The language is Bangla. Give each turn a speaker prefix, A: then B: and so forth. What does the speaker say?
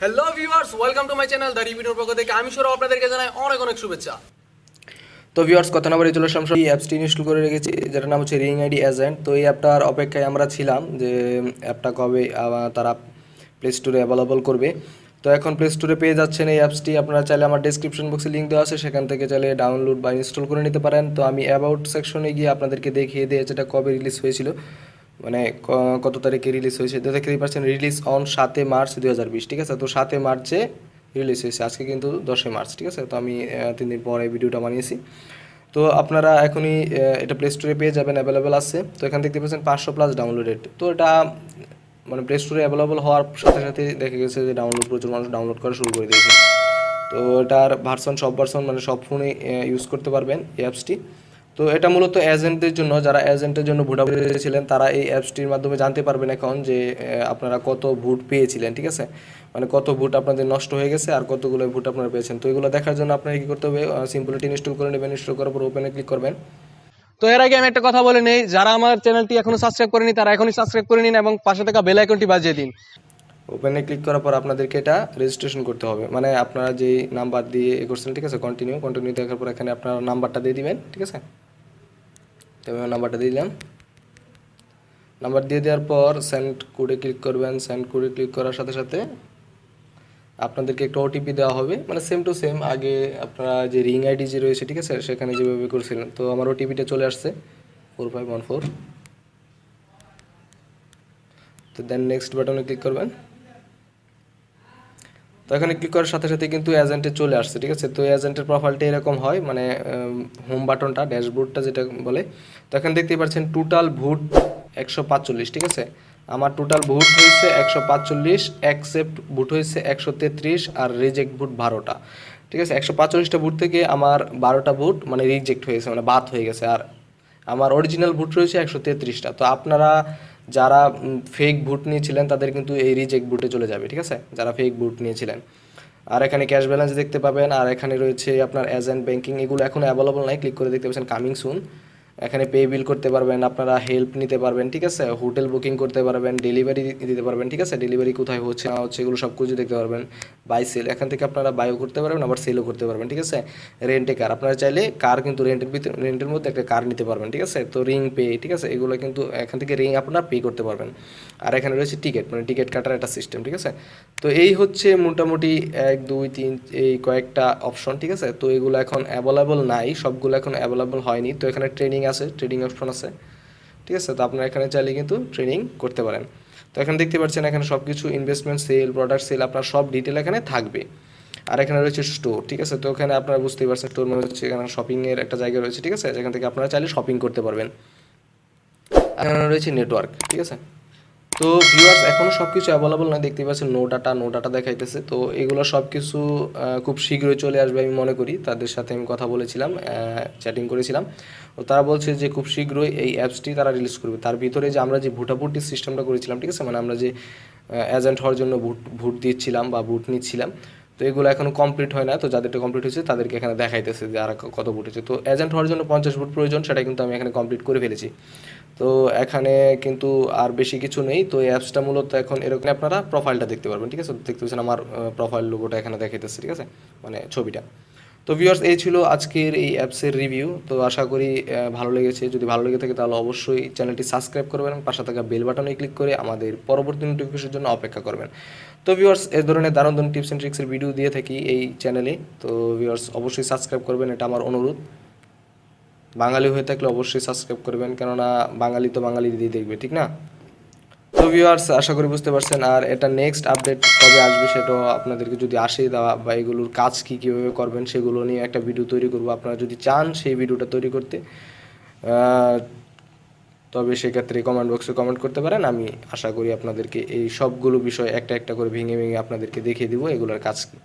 A: Hello viewers, welcome to my channel the রিভিউর পক্ষ থেকে আমি সৌরভ আপনাদেরকে জানাই অনেক অনেক শুভেচ্ছা।
B: তো ভিউয়ার্স, কত নম্বরে চলে আসলাম, এই অ্যাপসটি ইনস্টল করে রেখেছি, যেটার নাম হচ্ছে ringID এজেন্ট। তো এই অ্যাপটার অপেক্ষায় আমরা ছিলাম যে অ্যাপটা কবে তারা প্লে স্টোরে অ্যাভেলেবল করবে। তো এখন প্লে স্টোরে পেয়ে যাচ্ছেন এই অ্যাপসটি। আপনারা চাইলে আমার ডেসক্রিপশন বক্সে লিঙ্ক দেওয়া আছে, সেখান থেকে চাইলে ডাউনলোড বা ইনস্টল করে নিতে পারেন। তো আমি অ্যাবাউট সেকশনে গিয়ে আপনাদেরকে দেখিয়ে দিয়ে যেটা কবে রিলিজ হয়েছিল, মানে কত তারিখে রিলিজ হয়েছে। তো দেখতেই পাচ্ছেন রিলিজ অন 7 মার্চ 2020, ঠিক আছে। তো 7 মার্চে রিলিজ হয়েছে, আজকে কিন্তু 10 মার্চ, ঠিক আছে। তো আমি 3 দিন পরে ভিডিওটা বানিয়েছি। তো আপনারা এখনই এটা প্লে স্টোরে পেয়ে যাবেন, অ্যাভেলেবেল আছে। তো এখানে দেখতে পাচ্ছেন 500+ ডাউনলোডেড। তো এটা মানে প্লে স্টোরে অ্যাভেলেবল হওয়ার সাথে সাথে দেখা গেছে যে প্রচুর মানুষ ডাউনলোড করা শুরু করে দিয়েছে। তো এটার সব ভার্সন মানে সব ফোনে ইউজ করতে পারবেন এই অ্যাপসটি। তো এটা মূলত এজেন্টদের জন্য, যারা এজেন্টের জন্য ভোট পেয়েছিলেন তারা এই অ্যাপসটির মাধ্যমে জানতে পারবেন এখন যে আপনারা কত ভোট পেয়েছিলেন, ঠিক আছে। মানে কত ভোট আপনাদের নষ্ট হয়ে গেছে আর কতগুলো ভোট আপনারা পেয়েছেন। তো এগুলো দেখার জন্য আপনাকে কী করতে হবে, সিম্পলিটি ইনস্টল করে নেবেন। ইনস্টল করার পর ওপেনে ক্লিক করবেন।
A: তো এর আগে আমি একটা কথা বলে নেই, যারা আমার চ্যানেলটি এখনো সাবস্ক্রাইব করেনি তারা এখনই সাবস্ক্রাইব করে নিন এবং পাশে থাকা বেল আইকনটি বাজিয়ে দিন।
B: ওপেনে ক্লিক করার পর আপনাদেরকে এটা রেজিস্ট্রেশন করতে হবে, মানে আপনারা যেই নাম্বার দিয়ে এ করছেন, ঠিক আছে। কন্টিনিউ দেখার পর এখানে আপনারা নাম্বারটা দিয়ে দিবেন, ঠিক আছে। তো আমি নাম্বারটা দিয়ে দিলাম। নাম্বার দিয়ে দেওয়ার পর সেন্ড কোডে ক্লিক করবেন। সেন্ড কোডে ক্লিক করার সাথে সাথে আপনাদেরকে একটা ওটিপি দেওয়া হবে, মানে সেম টু সেম আগে আপনারা যে ringID যে রয়েছে, ঠিক আছে, সেখানে যেভাবে করেছিলেন। তো আমার ওটিপিটা চলে আসছে 4514। তো দেন নেক্সট বাটনে ক্লিক করবেন। তো এখানে ক্লিক করার সাথে সাথে কিন্তু এজেন্টে চলে আসছে, ঠিক আছে। তো এজেন্টের প্রোফাইলটা এরকম হয়, মানে হোম বাটনটা, ড্যাশবোর্ডটা যেটা বলে। তো এখানে দেখতেই পাচ্ছেন টোটাল ভোট 145, ঠিক আছে। আমার টোটাল ভোট হয়েছে 145, অ্যাকসেপ্ট ভোট হয়েছে 133 আর রিজেক্ট ভোট 12টা, ঠিক আছে। 145টা ভোট থেকে আমার 12টা ভোট মানে রিজেক্ট হয়েছে, মানে বাদ হয়ে গেছে। আর আমার অরিজিনাল ভোট রয়েছে 133টা। তো আপনারা যারা ফেক ভোট নিয়েছিলেন তাদের কিন্তু এই রিজেক্ট ভোটে চলে যাবে, ঠিক আছে, যারা ফেক ভোট নিয়েছিলেন। আর এখানে ক্যাশ ব্যালেন্স দেখতে পাবেন। আর এখানে রয়েছে আপনার এজেন্ট ব্যাংকিং, এগুলো এখন অ্যাভেলেবল নাই। ক্লিক করে দেখতে পাচ্ছেন কামিং সুন। এখানে পে বিল করতে পারবেন, আপনারা হেল্প নিতে পারবেন, ঠিক আছে। হোটেল বুকিং করতে পারবেন, ডেলিভারি দিতে পারবেন, ঠিক আছে। ডেলিভারি কোথায় হচ্ছে না হচ্ছে এগুলো সব কিছু দেখতে পারবেন। বাই সেল, এখান থেকে আপনারা বাইও করতে পারবেন, আবার সেলও করতে পারবেন, ঠিক আছে। রেন্টে কার, আপনারা চাইলে কার কিন্তু রেন্টের মধ্যে একটা কার নিতে পারবেন, ঠিক আছে। তো রিং পে, ঠিক আছে, এগুলো কিন্তু এখান থেকে রিং আপনারা পে করতে পারবেন। আর এখানে রয়েছে টিকিট, মানে টিকিট কাটার একটা সিস্টেম, ঠিক আছে। তো এই হচ্ছে মোটামুটি 1 2 3 এই কয়েকটা অপশন, ঠিক আছে। তো এগুলো এখন অ্যাভেলেবল নাই, সবগুলো এখন অ্যাভেলেবল হয়নি। তো এখানে ট্রেনিং আছে, ট্রেনিং অপশন আছে, ঠিক আছে। তো আপনারা এখানে চাইলে কিন্তু ট্রেনিং করতে পারেন। তো এখানে দেখতে পাচ্ছেন এখানে সব কিছু ইনভেস্টমেন্ট, সেল, প্রোডাক্ট সেল, আপনার সব ডিটেল এখানে থাকবে। আর এখানে রয়েছে স্টোর, ঠিক আছে। তো এখানে আপনারা বুঝতেই পারছেন স্টোর মানে হচ্ছে এখানে শপিংয়ের একটা জায়গা রয়েছে, ঠিক আছে, যেখান থেকে আপনারা চাইলে শপিং করতে পারবেন। আর এখানে রয়েছে নেটওয়ার্ক, ঠিক আছে। তো ভিউয়ার্স, এখনও সব কিছু অ্যাভেলেবল না, দেখতে পাচ্ছেন নো ডাটা দেখাইতেছে। তো এগুলো সব কিছু খুব শীঘ্রই চলে আসবে আমি মনে করি। তাদের সাথে আমি কথা বলেছিলাম, চ্যাটিং করেছিলাম। তো তারা বলছে যে খুব শীঘ্রই এই অ্যাপসটি তারা রিলিজ করবে। তার ভিতরে যে আমরা যে ভোটাভুটির সিস্টেমটা করেছিলাম, ঠিক আছে, মানে আমরা যে এজেন্ট হওয়ার জন্য ভোট দিচ্ছিলাম বা ভোট নিচ্ছিলাম, তো এগুলো এখনও কমপ্লিট হয় না। তো যাদেরটা কমপ্লিট হয়েছে তাদেরকে এখানে দেখাইতেছে যে আর কত ভোট হয়েছে। তো এজেন্ট হওয়ার জন্য 50 ভোট প্রয়োজন, সেটা কিন্তু আমি এখানে কমপ্লিট করে ফেলেছি। তো এখানে কিন্তু আর বেশি কিছু নেই। তো এই অ্যাপসটা মূলত এখন এরকম আপনারা প্রোফাইলটা দেখতে পারবেন, ঠিক আছে। দেখতে পাচ্ছেন আমার প্রোফাইল লোগোটা এখানে দেখাইতেছে, ঠিক আছে, মানে ছবিটা। তো ভিউয়ার্স, এই ছিল আজকের এই অ্যাপসের রিভিউ। তো আশা করি ভালো লেগেছে। যদি ভালো লেগে থাকে তাহলে অবশ্যই চ্যানেলটি সাবস্ক্রাইব করবেন এবং পাশে থাকা বেল বাটনে ক্লিক করে আমাদের পরবর্তী নোটিফিকেশনের জন্য অপেক্ষা করবেন। তো ভিউয়ার্স, এই ধরনের দারুণ দারুণ টিপস অ্যান্ড ট্রিক্সের ভিডিও দিয়ে থাকি এই চ্যানেলে। তো ভিউয়ার্স, অবশ্যই সাবস্ক্রাইব করবেন, এটা আমার অনুরোধ। বাঙালি হয়ে থাকলে অবশ্যই সাবস্ক্রাইব করবেন, কেননা বাঙালি তো বাঙালি দিয়ে দেখবে, ঠিক না। তো ভিউয়ার্স, আশা করি বুঝতে পারছেন। আর এটা নেক্সট আপডেট কবে আসবে সেটাও আপনাদেরকে যদি আসে দেওয়া বা এগুলোর কাজ কীভাবে করবেন সেগুলো নিয়ে একটা ভিডিও তৈরি করবো। আপনারা যদি চান সেই ভিডিওটা তৈরি করতে, তবে সেক্ষেত্রে কমেন্ট বক্সে কমেন্ট করতে পারেন। আমি আশা করি আপনাদেরকে এই সবগুলো বিষয় একটা একটা করে ভেঙে ভেঙে আপনাদেরকে দেখিয়ে দিব এগুলোর কাজ কী।